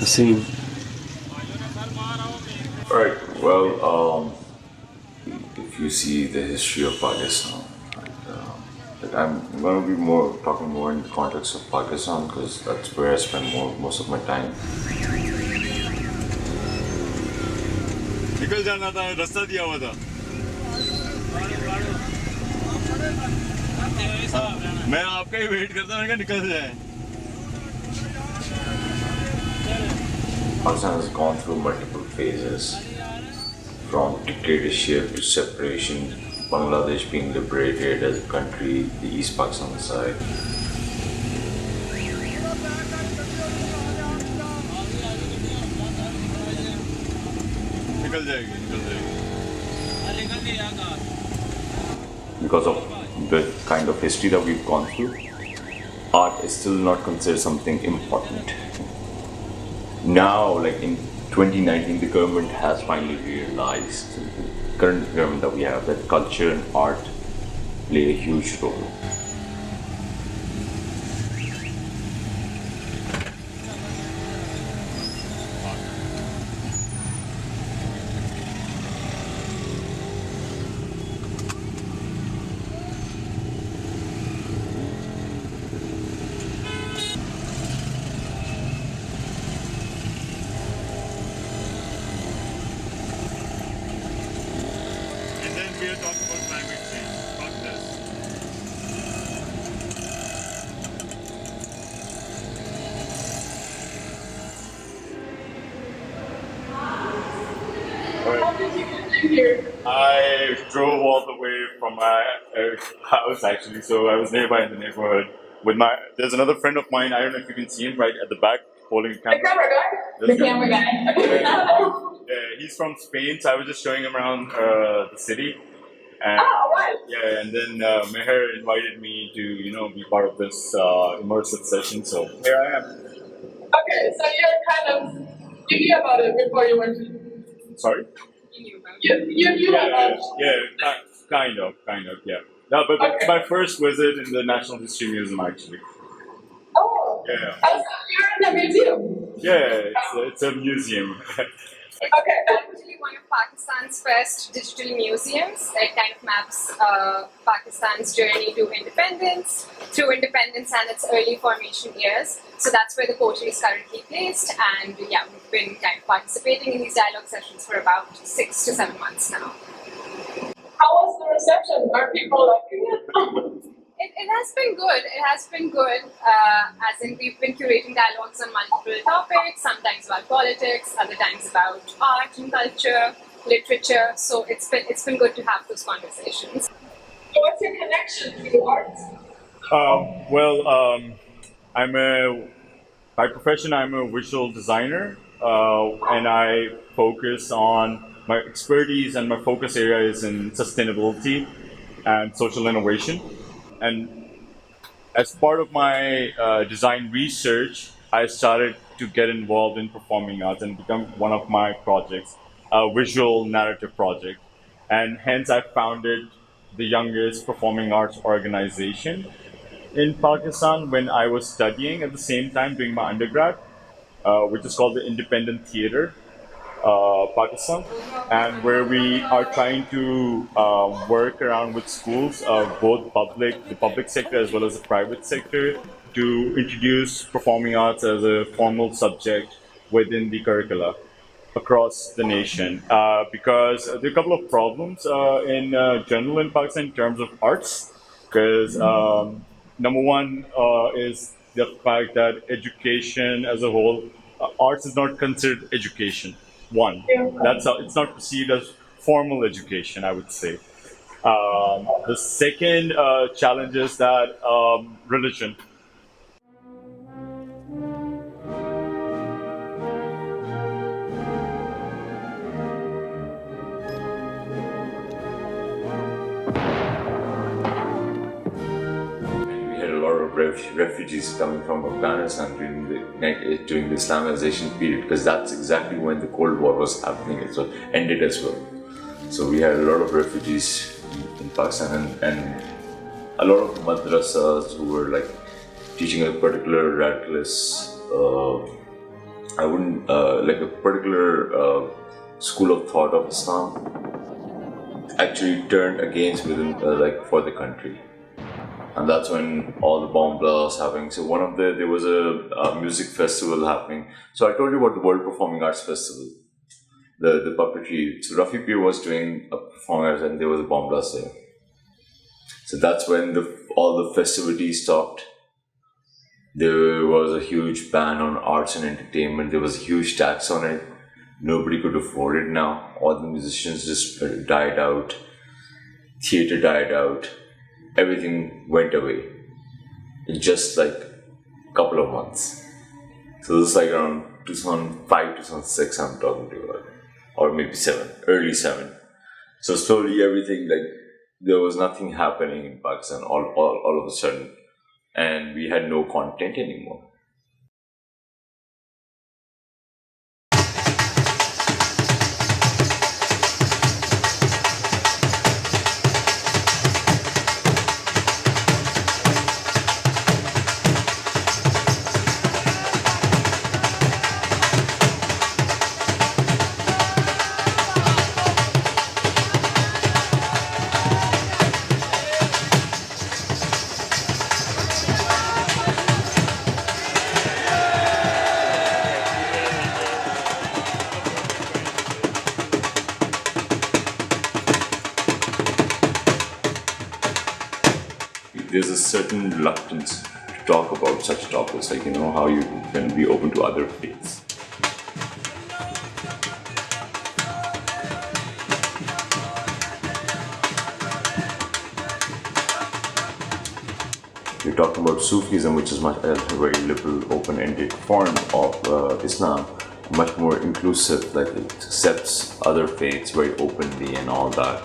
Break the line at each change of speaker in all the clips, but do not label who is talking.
See.
Right. Well, if you see the history of Pakistan, like I'm going to be more talking more in the context of Pakistan because that's where I spend most of my time.
निकल जाना था रास्ता दिया हुआ था मैं आपका ही wait करता हूँ निकल जाए
Pakistan has gone through multiple phases, from dictatorship to separation, Bangladesh being liberated as a country, the East Pakistan side.
निकल जाएगी
Because of the kind of history that we've gone through, art is still not considered something important. Now, like in 2019, the government has finally realized, the current government that we have, that culture and art play a huge role.
And then we are talking about climate change. Fuck this.
How did you get here?
I drove all the way from my house actually, so I was nearby in the neighborhood with my. There's another friend of mine. I don't know if you can see him right at the back holding a
The
camera.
camera guy?
This
The
guy.
camera guy.
Yeah, he's from Spain, so I was just showing him around the city. And,
Oh, right.
yeah, and then Meher invited me to be part of this immersive session. So here I am.
Okay, so you knew about it before you went to.
Sorry.
You knew about it.
Yeah, kind of, yeah. No, but
Okay.
it's my first visit in the National History Museum actually.
Oh.
Yeah.
Oh, so you're in the museum.
Yeah, it's a museum.
Okay.
Actually one of Pakistan's first digital museums. It kind of maps Pakistan's journey to independence, through independence and its early formation years. So that's where the portrait is currently placed. And yeah, we've been kind of participating in these dialogue sessions for about 6 to 7 months now.
How was the reception? Are people liking it?
It has been good. It has been good. As in, we've been curating dialogues on multiple topics, sometimes about politics, other times about art and culture, literature. So it's been good to have those conversations.
So what's your connection to art?
By profession, I'm a visual designer, and I focus on my expertise and my focus area is in sustainability and social innovation. And as part of my design research, I started to get involved in performing arts and become one of my projects, a visual narrative project. And hence I founded the youngest performing arts organization in Pakistan when I was studying at the same time doing my undergrad, which is called the Independent Theatre Pakistan, and where we are trying to work around with schools, both the public sector as well as the private sector, to introduce performing arts as a formal subject within the curricula across the nation. Because there are a couple of problems in general in Pakistan in terms of arts, because number one is the fact that education as a whole, arts is not considered education. One, that's how it's not perceived as formal education, I would say. The second challenge is that religion.
We had a lot of refugees coming from Afghanistan during the Islamization period, because that's exactly when the Cold War was happening. It ended as well. So we had a lot of refugees in Pakistan, and a lot of madrasas who were like teaching a particular radicalist, I wouldn't like a particular school of thought of Islam actually turned against within like for the country. And that's when all the bomb blasts happening. So there was a music festival happening. So I told you about the World Performing Arts Festival, the puppetry. So Rafi Pir was doing a performing arts and there was a bomb blast there. So that's when all the festivities stopped. There was a huge ban on arts and entertainment. There was a huge tax on it. Nobody could afford it now. All the musicians just died out. Theatre died out. Everything went away in just like a couple of months. So this is like around 2005, 2006 I'm talking to you about. Or maybe early 7. So slowly everything, like there was nothing happening in Pakistan all of a sudden. And we had no content anymore. There's a certain reluctance to talk about such topics, like, you know, how you can be open to other faiths. You're talking about Sufism, which is a very liberal, open-ended form of Islam, much more inclusive, like it accepts other faiths very openly and all that.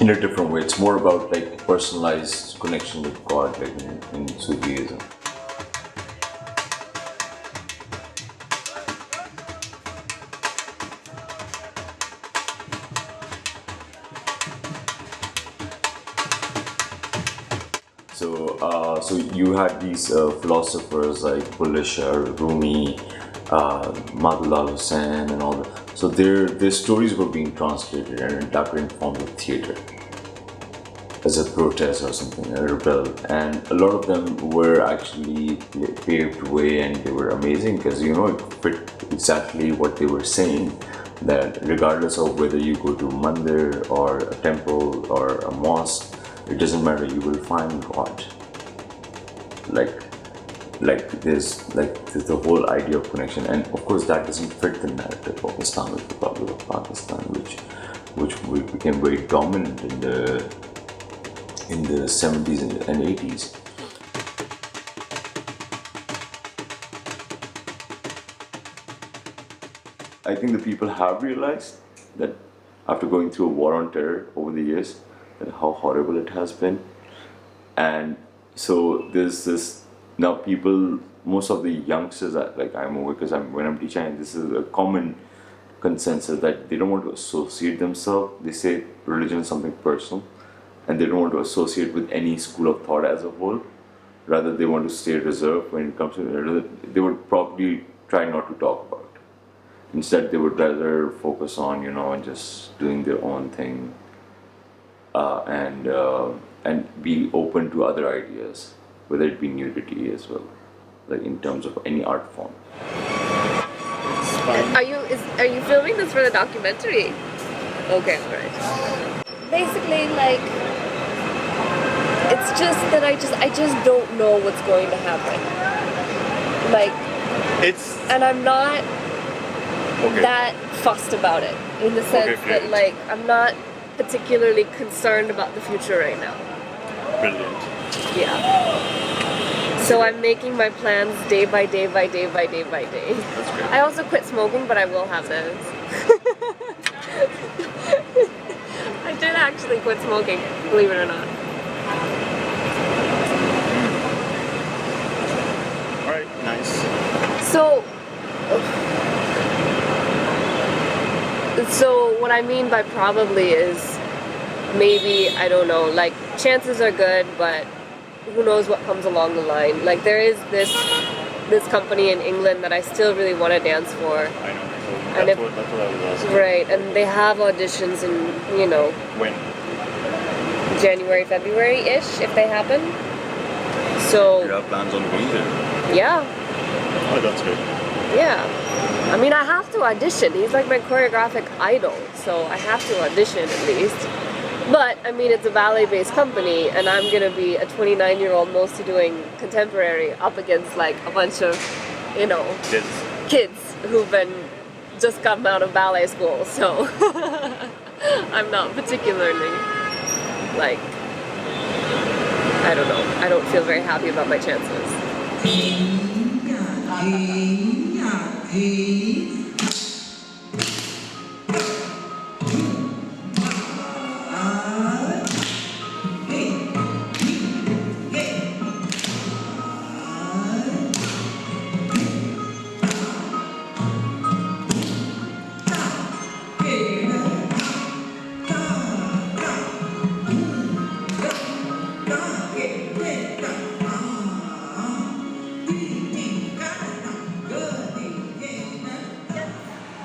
In a different way, it's more about like personalized connection with God, like in Sufism. So you had these philosophers like Bulleh, Rumi, Madhulal Hussain, and all that. So their stories were being translated and adapted in form of theatre as a protest or something, a rebel. And a lot of them were actually paved way, and they were amazing because, you know, it fit exactly what they were saying, that regardless of whether you go to mandir or a temple or a mosque, it doesn't matter, you will find God. Like there's the whole idea of connection, and of course that doesn't fit the narrative of Islamic Republic of Pakistan, which became very dominant in the 70s and 80s. I think the people have realized that after going through a war on terror over the years, that how horrible it has been, and so there's this. Now people, most of the youngsters, like I'm aware, because when I'm teaching, this is a common consensus that they don't want to associate themselves. They say religion is something personal, and they don't want to associate with any school of thought as a whole. Rather, they want to stay reserved when it comes to it. They would probably try not to talk about it. Instead, they would rather focus on, you know, just doing their own thing, and be open to other ideas, whether it be nudity as well, like in terms of any art form.
Are you filming this for the documentary? Okay, alright. Basically, like, it's just that I just don't know what's going to happen. Like, and I'm not that fussed about it, in the sense that, like, I'm not particularly concerned about the future right now.
Brilliant.
Yeah. So I'm making my plans day by day by day by day by day.
That's great.
I also quit smoking, but I will have those. I did actually quit smoking, believe it or not.
Alright, nice.
So what I mean by probably is maybe, I don't know, like chances are good, but who knows what comes along the line. Like there is this company in England that I still really want to dance for.
I know. That's what I was asking.
Right, and they have auditions in, you know,
When?
January, February-ish, if they happen. So
You have plans on going there?
yeah.
Oh, that's good.
Yeah. I mean, I have to audition. He's like my choreographic idol, so I have to audition at least. But, I mean, it's a ballet-based company, and I'm going to be a 29-year-old mostly doing contemporary up against, like, a bunch of, you know, kids who've been just come out of ballet school, so I'm not particularly, like, I don't know. I don't feel very happy about my chances.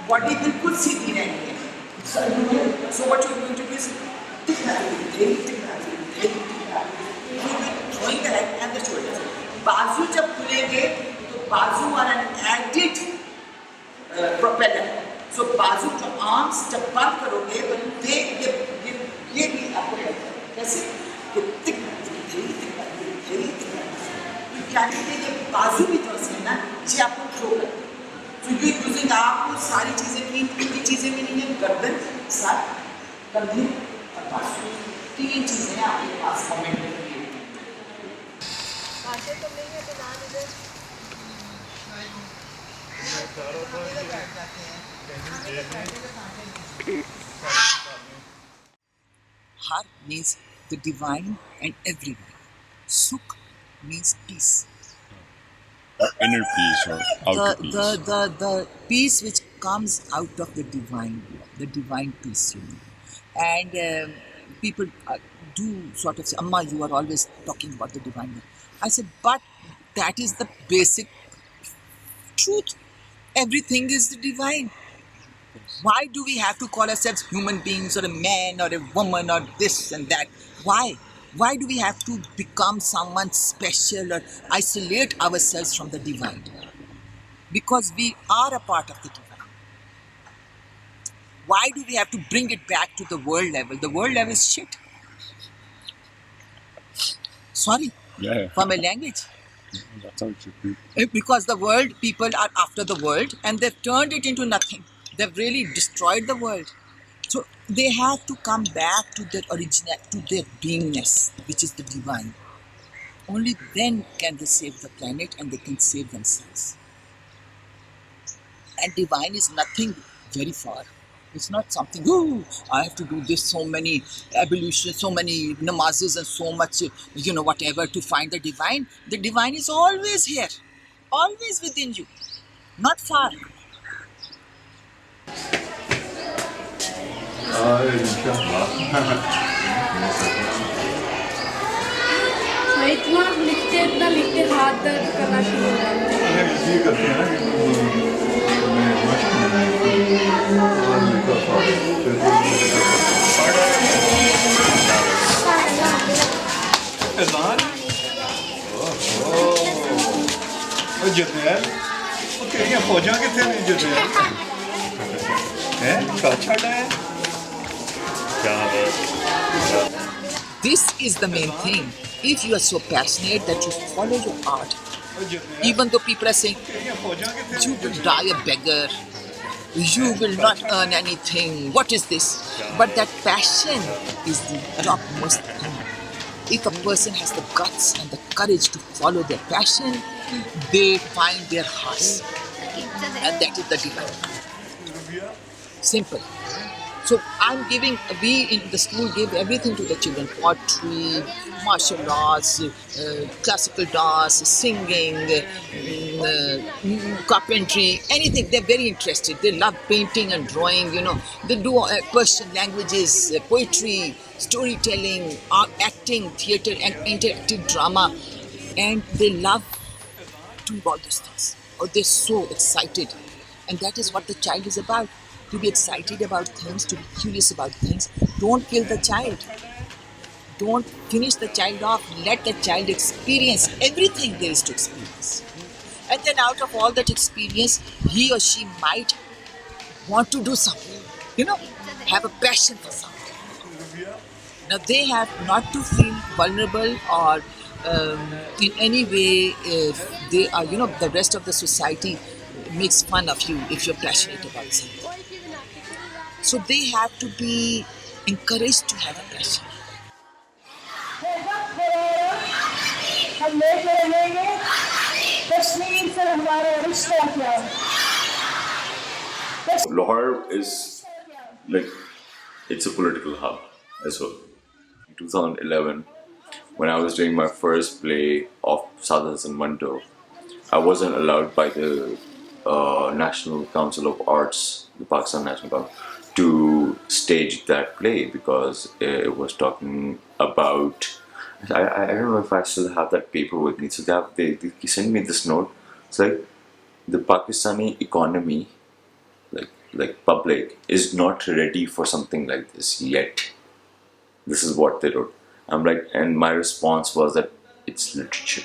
Body बिल्कुल सीधी रहनी है. So what you're going to do is throwing the head and the shoulders. बाजू जब खुलेंगे तो बाजू are an added propeller. So बाजू जो arms जब बंद करोगे तो ये भी आपको हेल्प करेगा. कैसे? कि तिक यानी कि ये बाजू भी जो है ना ये आपको थ्रो करते हैं. So you're using आपको सारी चीजें तीन चीजें भी नहीं है. गर्दन, सर, कंधे और बाजू. तीन चीजें आपके पास मोमेंट में है.
भाषा तो नहीं है तो नाम इधर.
Har means the divine and everywhere. Sukh means peace.
Inner peace or outer peace?
The peace which comes out of the divine peace, you know. And people do sort of say, Amma, you are always talking about the divine. I said, but that is the basic truth. Everything is the divine. Why do we have to call ourselves human beings or a man or a woman or this and that? Why? Why do we have to become someone special or isolate ourselves from the divine? Because we are a part of the divine. Why do we have to bring it back to the world level? The world level is shit. Sorry for my language.
That's how it should be.
Because the world, people are after the world and they've turned it into nothing. They've really destroyed the world. So they have to come back to their original, to their beingness, which is the divine. Only then can they save the planet and they can save themselves. And divine is nothing very far. It's not something, oh, I have to do this, so many ablutions, so many namazes and so much, whatever to find the divine. The divine is always here, always within you, not far.
इतना लिखते हाथ दर्द करना शुरू हो जाता है.
ये करते हैं ना जरनैल तेरियां फौजां कित्थे ने जरनैल हैं छड़ है.
This is the main thing. If you are so passionate that you follow your art, even though people are saying, you will die a beggar, you will not earn anything, what is this? But that passion is the topmost thing. If a person has the guts and the courage to follow their passion, they find their hearts. And that is the divine. Simple. So we in the school gave everything to the children. Poetry, martial arts, classical dance, singing, carpentry, anything. They're very interested. They love painting and drawing, They do Persian languages, poetry, storytelling, acting, theatre, and interactive drama. And they love doing all those things. Oh, they're so excited. And that is what the child is about. To be excited about things, to be curious about things. Don't kill the child. Don't finish the child off. Let the child experience everything there is to experience. And then out of all that experience, he or she might want to do something. Have a passion for something. Now they have not to feel vulnerable or in any way if they are, the rest of the society makes fun of you if you're passionate about something. So they have to be encouraged to have a passion.
Lahore is it's a political hub as well. In 2011, when I was doing my first play of Sadh Hasan Manto, I wasn't allowed by the National Council of Arts, the Pakistan National Council, to stage that play because it was talking about. I don't know if I still have that paper with me. So they sent me this note. It's like the Pakistani economy, like public, is not ready for something like this yet. This is what they wrote. I'm like, and my response was that it's literature.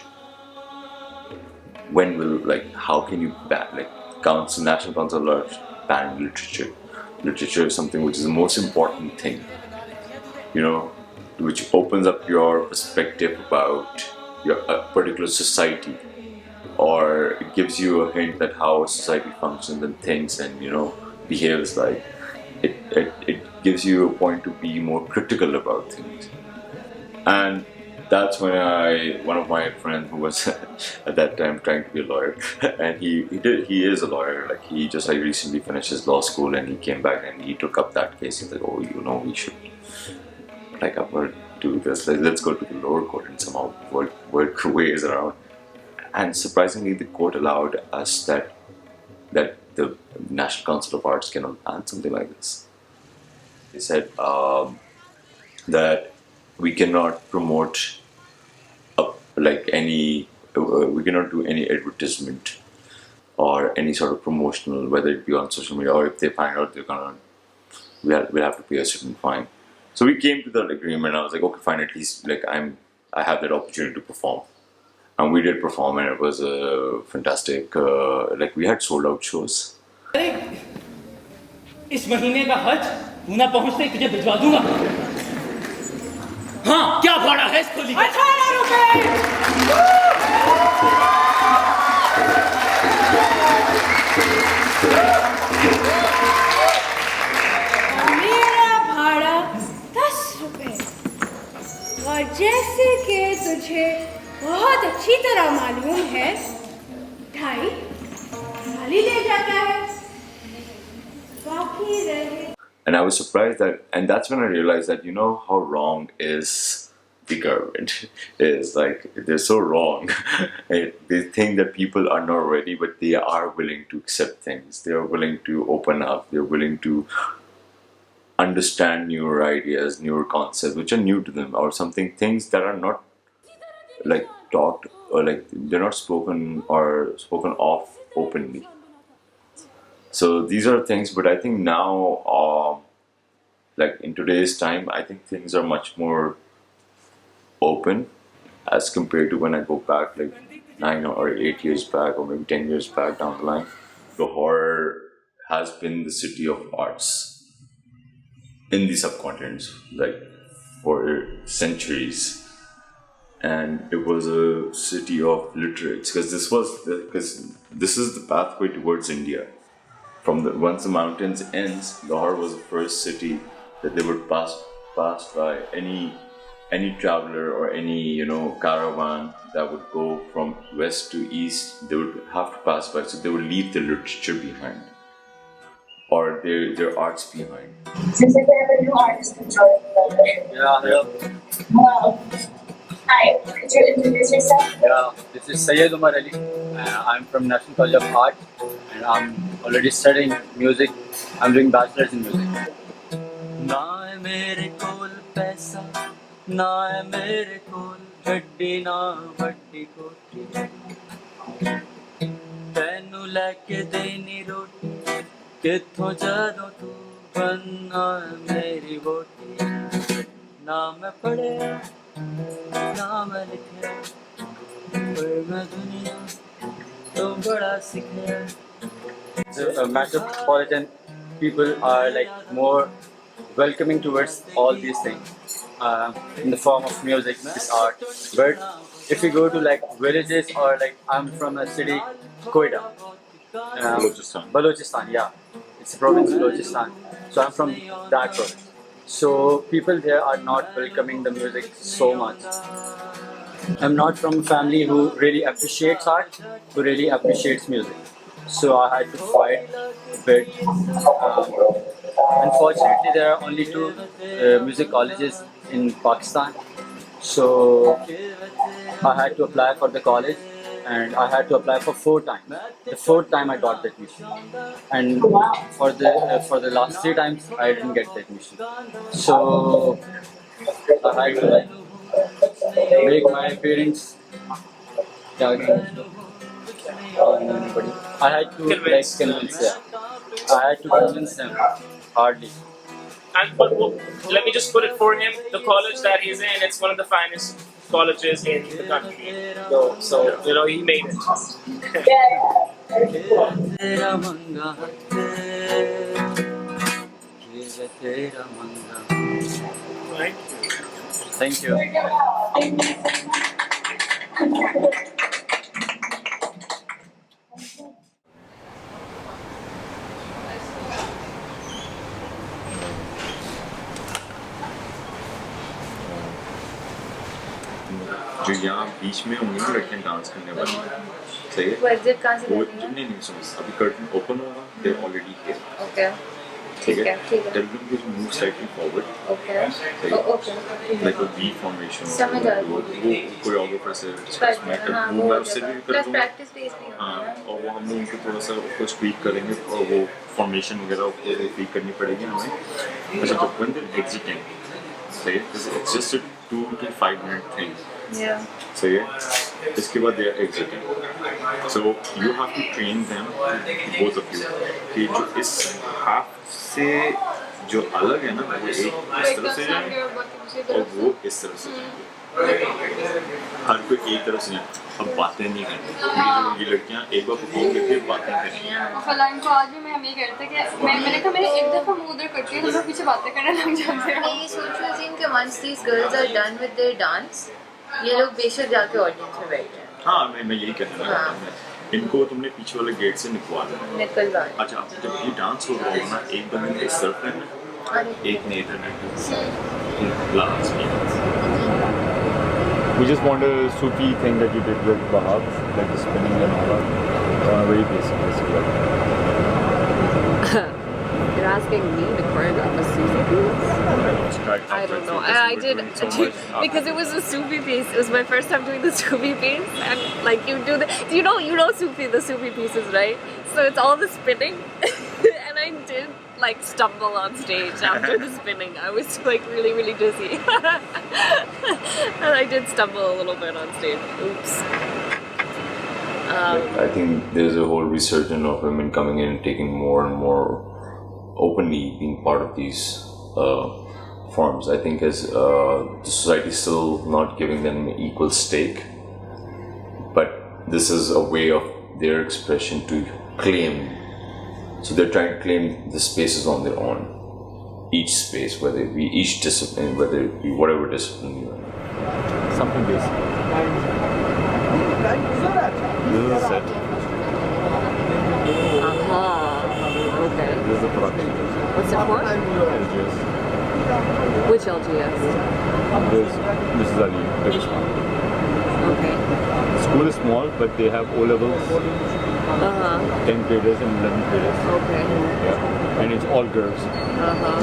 When will how can you ban National Council of Arts ban literature? Literature is something which is the most important thing, which opens up your perspective about a particular society, or it gives you a hint at how a society functions and thinks and behaves. It gives you a point to be more critical about things. And that's when one of my friends who was at that time trying to be a lawyer, and he is a lawyer. He just recently finished his law school, and he came back and he took up that case. He's like, oh, we should do this. Let's go to the lower court and somehow work ways around. And surprisingly, the court allowed us that the National Council of Arts cannot ban something like this. They said that we cannot promote we cannot do any advertisement or any sort of promotional, whether it be on social media, or if they find out they're gonna, we'll have to pay a certain fine. So we came to that agreement. I was like, okay, fine, at least I have that opportunity to perform. And we did perform, and it was a fantastic, we had sold out shows.
इस महीने का हज पूना पहुंचते ही तुझे भिजवा दूंगा। हाँ, क्या भाड़ा है इसको लिए? 18 रुपए।
मेरा भाड़ा 10 रुपए। और जैसे कि तुझे बहुत अच्छी तरह मालूम है, 2.5 माली ले जाता है।
And I was surprised and that's when I realized that how wrong is the government is. They're so wrong. They think that people are not ready, but they are willing to accept things. They are willing to open up. They're willing to understand newer ideas, newer concepts, which are new to them, or things that are not taught, or they're not spoken of openly. So these are things, but I think now, in today's time, I think things are much more open as compared to when I go back 9 or 8 years back, or maybe 10 years back down the line. Lahore has been the city of arts in the subcontinent, for centuries. And it was a city of literates, because this is the pathway towards India. Once the mountains ends, Lahore was the first city that they would pass by. Any traveler or any caravan that would go from west to east, they would have to pass by. So they would leave their literature behind, or their arts behind.
Since I have a new artist to join.
Yeah.
Wow. Hi, could you introduce yourself?
Yeah, this is Syed Umar Ali. I'm from National College of Art and I'm already studying music. I'm doing bachelor's in music. ना है मेरे कोल पैसा ना है मेरे कोल गड्डी ना वड्डी कोठी तैनू लेके देनी रोटी किथों जदों तू बनना मेरी वोटी ना मैं पढ़िया ना मैं लिखिया पर मैं दुनिया तो बड़ा सीखिया. Metropolitan people are like more welcoming towards all these things in the form of music, this art. But if you go to like villages or like I'm from a city, Quetta, Balochistan, yeah, it's a province of Balochistan. So I'm from that province. So people there are not welcoming the music so much. I'm not from a family who really appreciates art, who really appreciates music. So I had to fight a bit. Unfortunately, there are only 2 music colleges in Pakistan. So I had to apply for the college and I had to apply for 4 times. The 4th time I got the admission. And for the last 3 times I didn't get the admission. So I had to like make my parents I had to convince them. I had to convince them hardly.
And but let me just put it for him. The college that he's in, it's one of the finest colleges in the country. So you know, he made it.
Thank you.
जो यहाँ बीच में होंगी ना लड़कियाँ dance करने वाली, सही है? वो नहीं सुनो, अभी कर्टन ओपन होगा, they're already here.
Okay.
ठीक है? Tell them to move slightly forward.
Okay. Okay.
Like a V formation. वो choreographer से discuss मैं उससे भी कर दूँगा. हाँ, और वो हम लोग उनको थोड़ा सा कुछ tweak करेंगे और वो formation वगैरह को tweak करनी पड़ेगी हमें. अच्छा, जब when they're exiting, सही है? It's just a 2 to 5 minute thing.
Yeah.
सही है? इसके बाद they are exiting. So you have to train them, both of you, कि जो इस half से जो अलग है ना, वो एक इस तरफ से जाए और वो इस तरफ से जाए. हर कोई एक तरफ से जाए. अब बातें नहीं करनी. ये लड़कियाँ एक बार परफॉर्म करके बातें करेंगी.
फलान को आज भी मैं हम ये करते कि मैंने कहा मैंने एक दफ़ा मुँह उधर करती है हम लोग पीछे बातें करने लग जाते हैं.
ये सोच रही थी कि once these girls are done with their dance, ये लोग बेशक जाके ऑडियंस में बैठे हैं.
हाँ, मैं यही कहना चाहता हूँ. इनको तुमने पीछे वाले गेट से निकलवाना. अच्छा, जब ये डांस हो रहा होगा ना, एक बंदे ने इस तरफ रहना, एक ने इधर रहना. Last minute.
We just want a Sufi thing that you did with Bahab, like the spinning and all that. Very basic.
You're asking me to choreograph a Sufi piece? I don't know. I did because it was a Sufi piece. It was my first time doing the Sufi piece, and like you do the, you know Sufi, the Sufi pieces, right? So it's all the spinning, and I did like stumble on stage after the spinning. I was like really dizzy, and I did stumble a little bit on stage. Oops.
I think there's a whole resurgence of women coming in and taking more and more openly being part of these forms. I think as the society is still not giving them equal stake, but this is a way of their expression to claim. So they're trying to claim the spaces on their own. Each space, whether it be each discipline, whether it be whatever discipline you're in.
Something basic. This is a set.
Okay.
This is the production.
What's it for?
LGS.
Which LGS?
This is Ali, biggest one.
Okay.
The school is small, but they have O levels. 10 graders and 11 graders.
Okay.
Yeah. And it's all girls.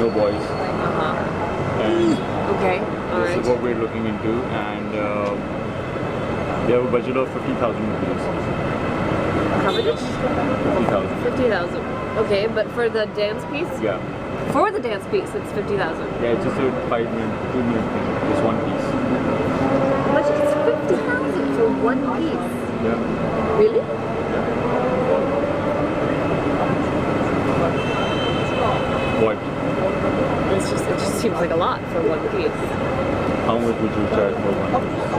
No boys.
And okay.
This is what we're looking into, and we have a budget of 50,000 rupees.
How much?
50,000.
50,000. Okay, but for the dance piece?
Yeah.
For the dance piece, it's 50,000.
Yeah, it's just a 5-minute, 2-minute thing. Just one piece.
But it's 50,000 for one piece.
Yeah.
Really?
What?
It just seems like a lot for one piece.
How much would you charge for one piece?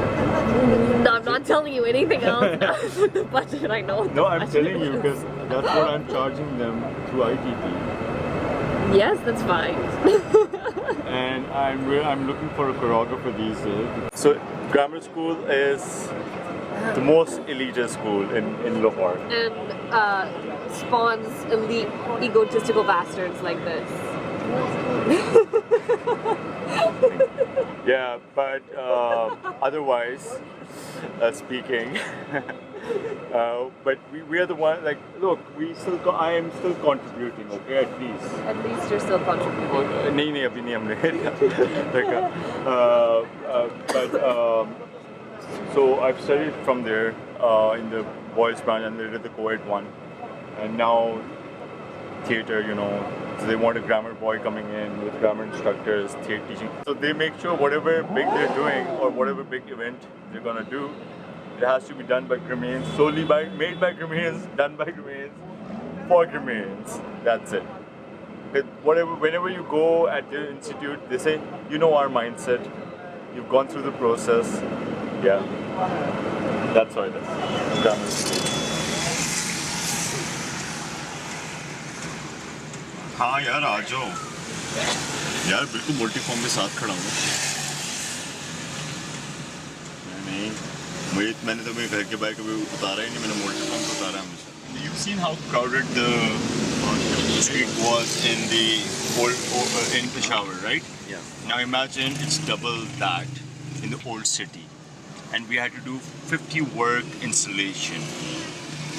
No, I'm not telling you anything else with the budget. I know.
No, I'm telling you because that's what I'm charging them through ITP.
Yes, that's fine.
And I'm looking for a choreographer these days. So grammar school is the most elitist school in Lahore.
And spawns elite, egotistical bastards like this.
Yeah, but otherwise speaking, but we are the one. Like, look, I am still contributing. Okay, at least.
At least you're still contributing.
नहीं अभी नहीं हमने. So I've studied from there in the boys branch, and they did the co-ed one, and now theater. You know. So they want a grammar boy coming in with grammar instructors, theatre teaching. So they make sure whatever big they're doing or whatever big event they're gonna do, it has to be done by Grammeans, made by Grammeans, done by Grammeans, for Grammeans. That's it. Whenever you go at the institute, they say, you know our mindset, you've gone through the process. Yeah, that's why it is. Grammar school.
हाँ यार आ जाओ यार बिल्कुल मोटी form में साथ खड़ा हूँ नहीं मैंने तो मेरे घर के बाहर कभी उतारा ही नहीं मैंने मोटी फॉर्म को उतारा हमेशा You've seen how crowded the street was in in Peshawar, right?
Yeah.
Now imagine it's double that in the old city, and we had to do 50 work installation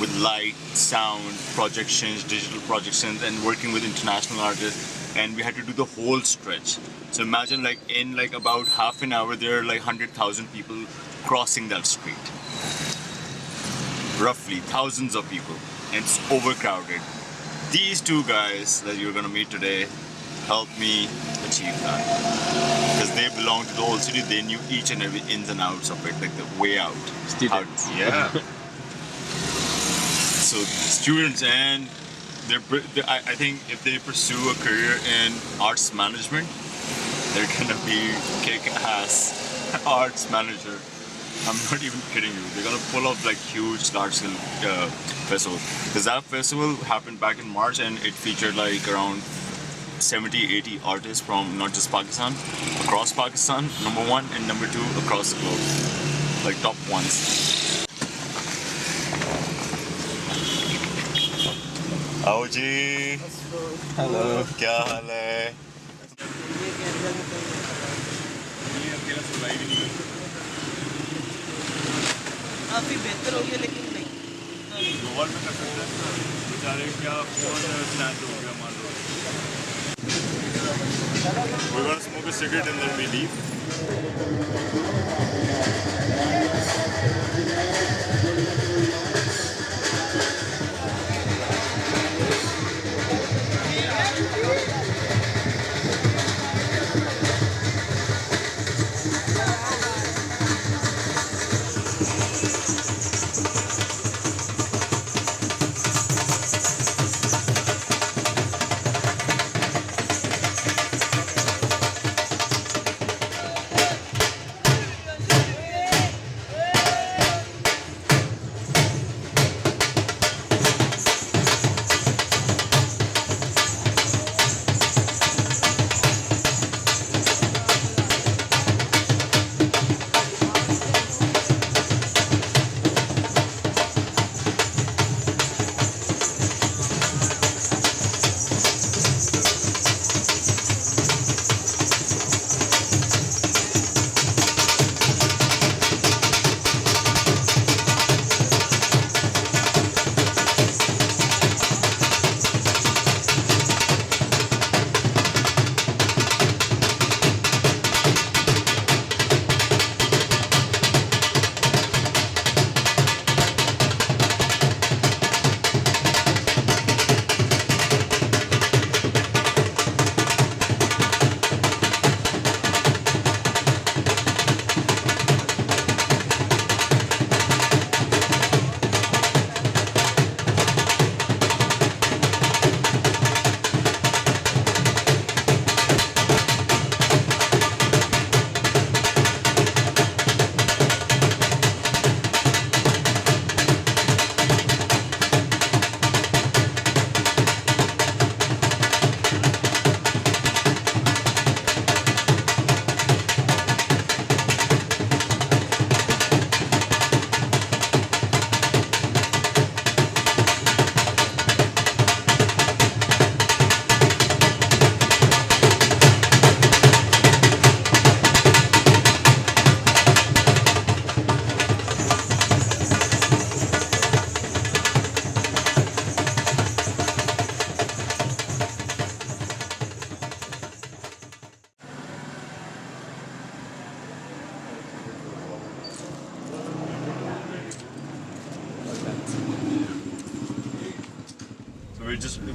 with light, sound, projections, digital projections, and working with international artists, and we had to do the whole stretch. So imagine in about half an hour there are 100,000 people crossing that street. Roughly thousands of people, and it's overcrowded. These two guys that you're gonna meet today helped me achieve that. Because they belong to the whole city, they knew each and every ins and outs of it, like the way out.
Students.
Yeah. So students, and I think if they pursue a career in arts management, they're gonna be kick-ass arts manager. I'm not even kidding you. They're gonna pull off huge large-scale festival. Because that festival happened back in March, and it featured around 70-80 artists from not just Pakistan, across Pakistan, number one, and number two across the globe, top ones. आओ जी hello क्या हाल है
काफी बेहतर हो गया लेकिन नहीं
गोवा में कर सकते हैं बेचारे क्या फोन स्टैंड हो गया मान लो we're gonna smoke a cigarette and then we leave.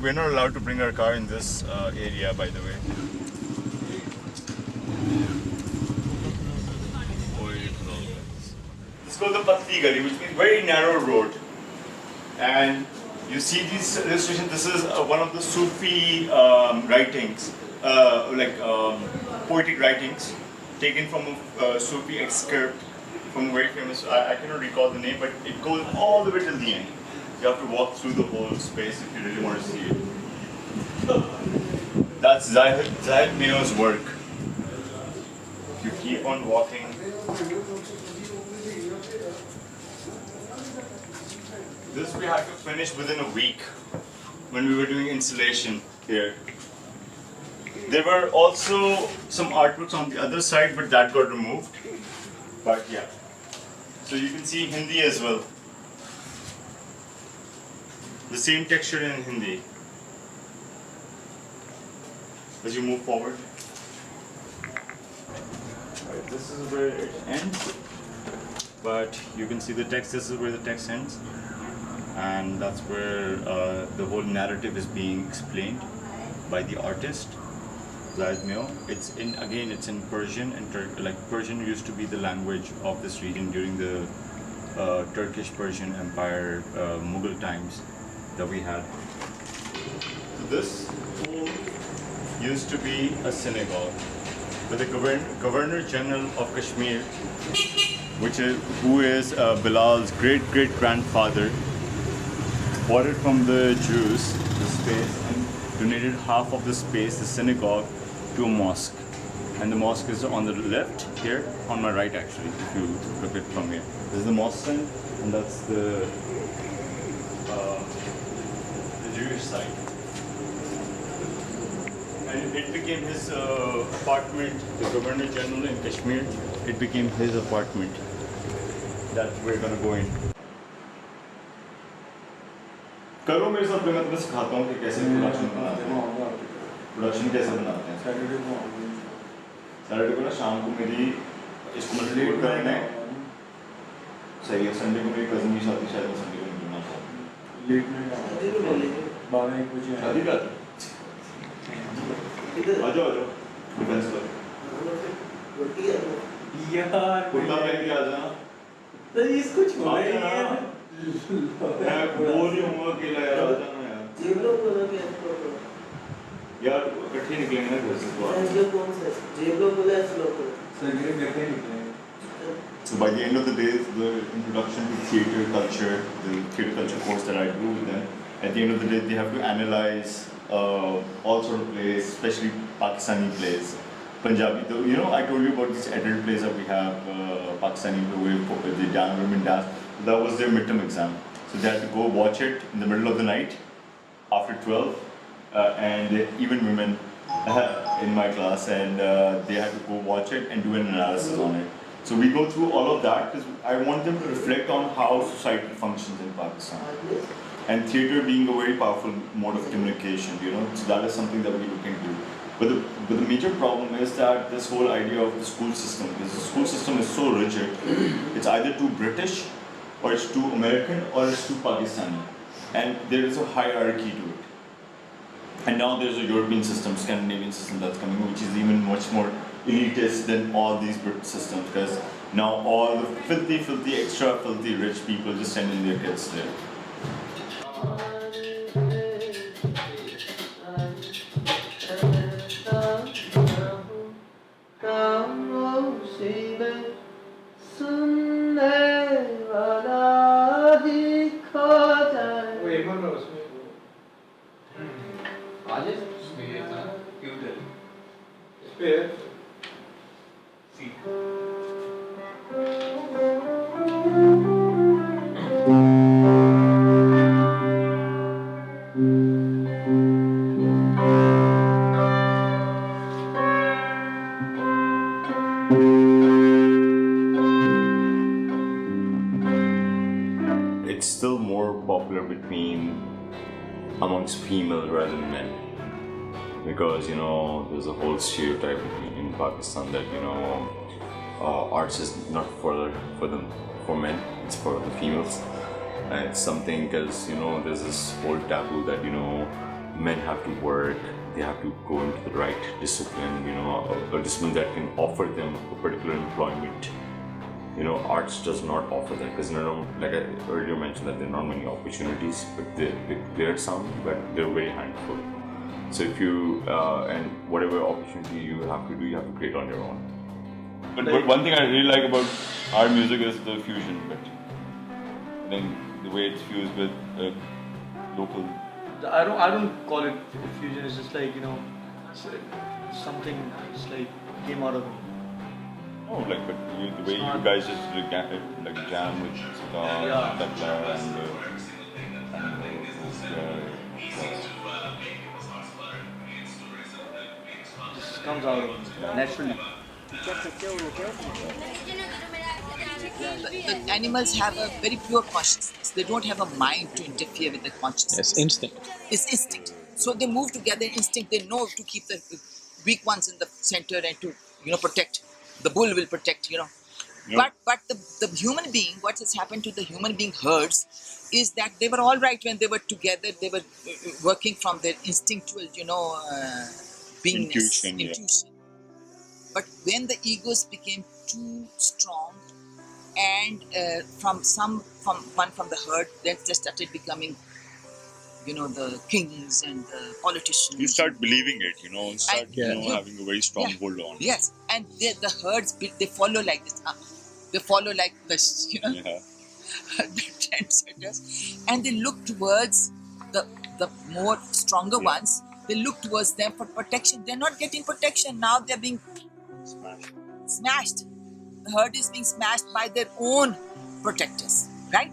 we're not allowed to bring our car in this area, by the way. It's called the Patli Gali, which means very narrow road. And you see these illustrations. This is one of the Sufi writings, poetic writings, taken from a Sufi excerpt from a very famous. I cannot recall the name, but it goes all the way till the end. You have to walk through the whole space if you really want to see it. That's Zahid Mayo's work. If you keep on walking. This we had to finish within a week when we were doing installation here. There were also some artworks on the other side, but that got removed. But yeah. So you can see Hindi as well. The same texture in Hindi. As you move forward. Right, this is where it ends. But you can see the text, this is where the text ends. And that's where the whole narrative is being explained by the artist, Zahid Mayo. It's in Persian, and Persian used to be the language of this region during the Turkish-Persian Empire, Mughal times that we had. So this used to be a synagogue, but the Governor General of Kashmir, who is Bilal's great-great-grandfather, bought it from the Jews, the space, and donated half of the space, the synagogue, to a mosque. And the mosque is on the left here, on my right actually, if you look at it from here. This is the mosque side, and that's the Jewish side. And it became his apartment, the Governor General in Kashmir, it became his apartment that we're going to go in. करो मेरे साथ, मैं तुम्हें सिखाता हूँ कि कैसे production बनाते हैं। प्रोडक्शन कैसे बनाते हैं? सैटरडे को ना शाम को मेरी इसको मतलब रिकॉर्ड करना है। सही है, संडे को मेरी कज़न की शादी, शायद संडे को निकलना था। लेट नाइट 12-1 बजे शादी का। आ जाओ डिफेंस पर। यार कुर्ता पहन के आ जाना। तो इसको छोड़ यार। मैं बोल रही हूँ अकेला यार, आ जाना यार। जेब लोग बोला कि यार इकट्ठे निकलेंगे ना घर से तो। जेब कौन सा? जेब लोग बोला ऐसे लोग बोला। सर मेरे इकट्ठे निकलेंगे। So by the end of the day, the introduction to theatre culture, the theatre culture course that I do with them, at the end of the day, they have to analyze all sort of plays, especially Pakistani plays, Punjabi. So, you know, I told you about these adult plays that we have, Pakistani, the dance, women dance. That was their midterm exam. So they had to go watch it in the middle of the night, after 12, and even women in my class, and they had to go watch it and do an analysis on it. So we go through all of that because I want them to reflect on how society functions in Pakistan. And theatre being a very powerful mode of communication, you know, so that is something that we look into. But the major problem is that this whole idea of the school system, because the school system is so rigid, it's either too British, or it's too American, or it's too Pakistani. And there is a hierarchy to it. And now there's a European system, Scandinavian system that's coming, which is even much more elitist than all these British systems, because now all the filthy, extra filthy rich people just sending their kids there. It's still more popular amongst females rather than men, because you know there's a whole stereotype in Pakistan that you know arts is not for men, it's for the females.
It's something because there's this whole taboo that men have to work, they have to go into the right discipline, a discipline that can offer them a particular employment. Arts does not offer that because like I earlier mentioned that there are not many opportunities, but there are some, but they're very handful. So if you and whatever opportunity you have to do, you have to create on your own.
But one thing I really like about our music is the fusion bit. I think the way it's fused with local.
I don't call it fusion. It's just like something just like came out of me.
Oh, but the way you guys just jam with sitar, tabla,
Just comes out of me naturally.
The animals have a very pure consciousness. They don't have a mind to interfere with the consciousness.
Yes, instinct.
It's instinct. So they move together. Instinct. They know to keep the weak ones in the center and to protect. The bull will protect. But the human being, what has happened to the human being herds, is that they were all right when they were together. They were working from their instinctual, beingness, intuition. But when the egos became too strong, and from one from the herd, then they started becoming, the kings and the politicians.
You start believing it, start having a very strong hold on.
Yes, and the herds they follow like this. They follow like this, the trendsetters, and they look towards the more stronger ones. They look towards them for protection. They're not getting protection now. They're being smashed. The herd is being smashed by their own protectors, right?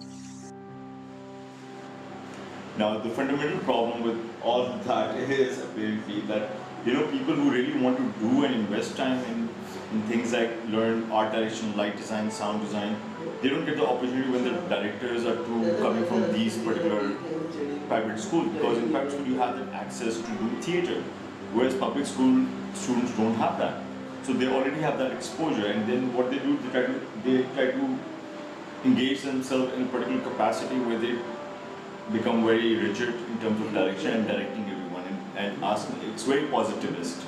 Now, the fundamental problem with all that is apparently that people who really want to do and invest time in things like learn art direction, light design, sound design, they don't get the opportunity when the directors are coming from these particular private schools, because in private school you have that access to do theatre, whereas public school students don't have that. So they already have that exposure, and then what they do, they try to engage themselves in a particular capacity where they become very rigid in terms of direction and directing everyone and asking. It's very positivist.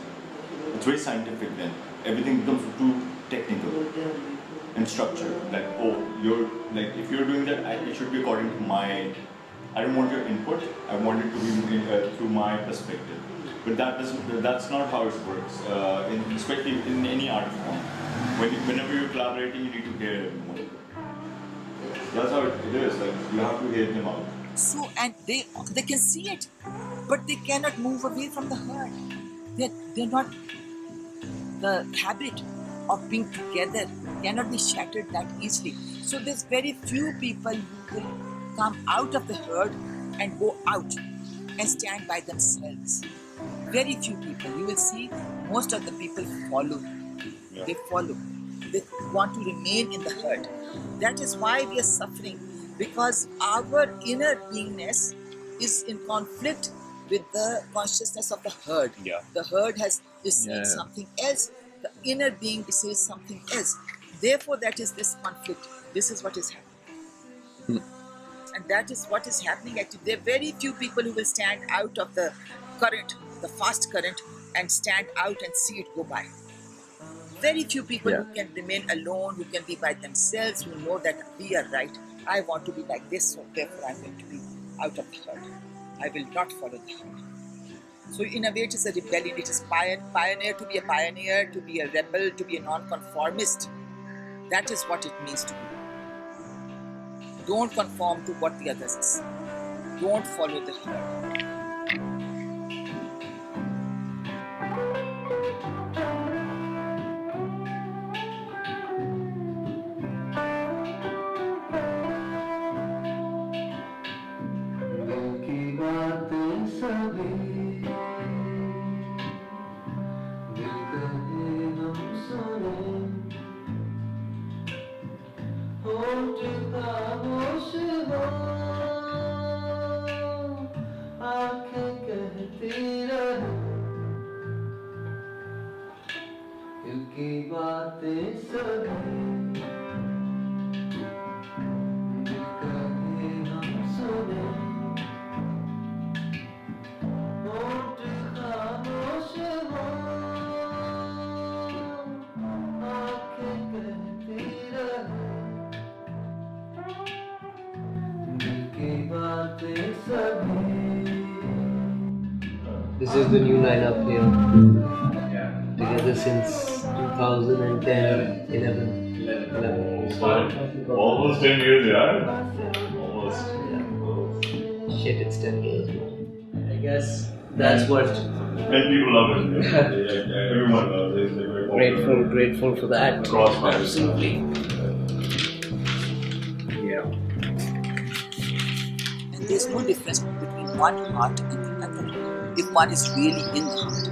It's very scientific then. Everything becomes too technical and structured. Like, if you're doing that, it should be according to my. I don't want your input. I want it to be through my perspective. But that's not how it works. Especially in any art form. Whenever you're collaborating, you need to hear everyone. That's how it is. Like, you have to hear them out.
So, and they can see it, but they cannot move away from the herd. They're not. The habit of being together cannot be shattered that easily. So there's very few people who will come out of the herd and go out and stand by themselves. Very few people. You will see most of the people follow. Yeah. They follow. They want to remain in the herd. That is why we are suffering, because our inner beingness is in conflict with the consciousness of the herd.
Yeah.
The herd is saying something else. The inner being says something else. Therefore, that is this conflict. This is what is happening. And that is what is happening actually. There are very few people who will stand out of the current, the fast current, and stand out and see it go by. Very few people who can remain alone, who can be by themselves, who know that we are right. I want to be like this, so therefore I'm going to be out of the herd. I will not follow the herd. So in a way it is a rebellion. It is pioneer, to be a pioneer, to be a rebel, to be a non-conformist. That is what it means to be. Don't conform to what the others say. Don't follow the herd.
की बातें सभी दिल कहे हम This is the new lineup here. Together since 2010, 11.
Almost 10 years, yeah. Almost.
Yeah. Shit, it's 10 years. I guess that's what.
And people love it. Yeah. Everyone loves it. It's very
Grateful for that.
Absolutely.
Yeah.
And there's no difference between one art and the other if one is really in the art.